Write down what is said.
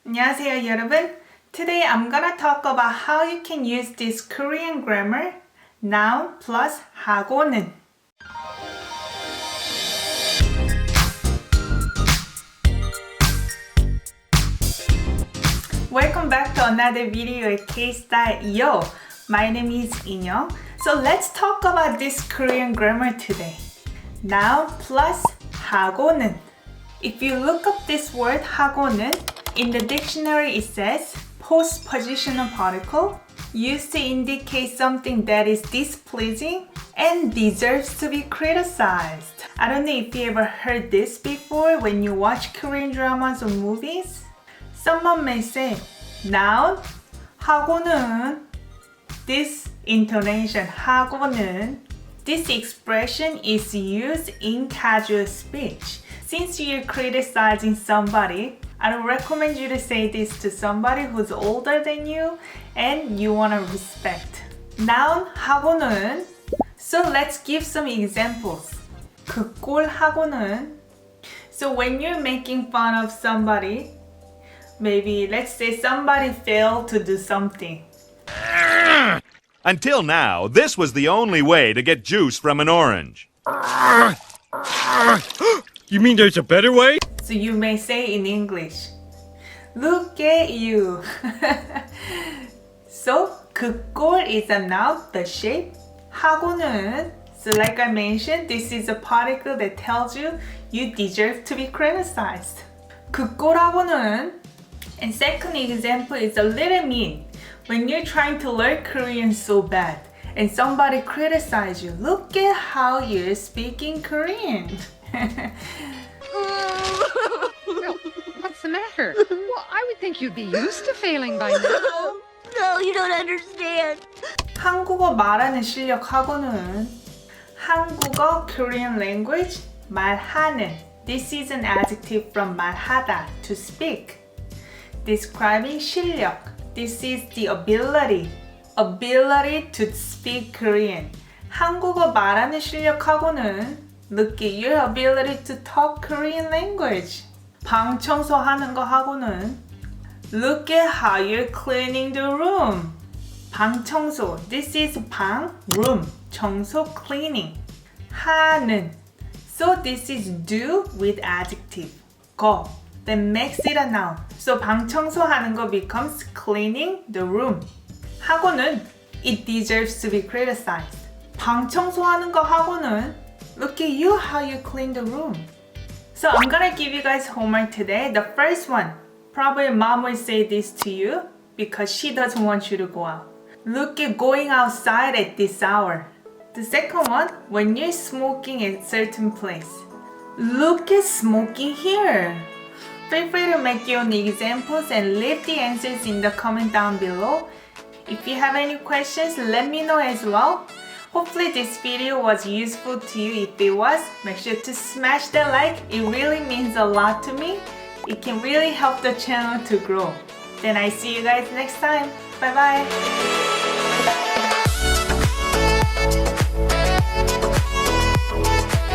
안녕하세요, 여러분. Today I'm gonna talk about how you can use this Korean grammar, noun plus 하고는. Welcome back to another video at KSTYLEyo. My name is Inyoung. So let's talk about this Korean grammar today. Noun plus 하고는. If you look up this word 하고는, in the dictionary it says postpositional particle used to indicate something that is displeasing and deserves to be criticized. I don't know if you ever heard this before when you watch Korean dramas or movies. Someone may say noun 하고는. This intonation 하고는, this expression is used in casual speech. Since you're criticizing somebody, I don't recommend you to say this to somebody who's older than you and you want to respect. Noun 하고는. So let's give some examples. 그 꼴 하고는. So when you're making fun of somebody, maybe let's say somebody failed to do something. Until now, this was the only way to get juice from an orange. You mean there's a better way? So you may say in English, look at you. So 그 꼴 is a noun, the shape. 하고는, so like I mentioned, this is a particle that tells you you deserve to be criticized. 그 꼴하고는. And second example is a little mean. When you're trying to learn Korean so bad and somebody criticizes you, look at how you're speaking Korean. Well, what's the matter? Well, I would think you'd be used to failing by now. No, you don't understand. 한국어 말하는 실력하고는. 한국어 Korean language 말하는. This is an adjective from 말하다, to speak. Describing 실력. This is the ability to speak Korean. 한국어 말하는 실력하고는 look at your ability to talk Korean language. 방 청소하는 거 하고는 look at how you're cleaning the room. 방 청소. This is 방, room. 청소, cleaning. 하는. So this is do with adjective. 거. Then makes it a noun. So 방 청소하는 거 becomes cleaning the room. 하고는 it deserves to be criticized. 방 청소하는 거 하고는 look at you how you clean the room. So I'm gonna give you guys homework today. The first one, probably mom will say this to you because she doesn't want you to go out. Look at going outside at this hour. The second one, when you're smoking at a certain place. Look at smoking here. Feel free to make your own examples and leave the answers in the comment down below. If you have any questions, let me know as well. Hopefully this video was useful to you. If it was, make sure to smash that like. It really means a lot to me. It can really help the channel to grow. Then I see you guys next time. Bye bye.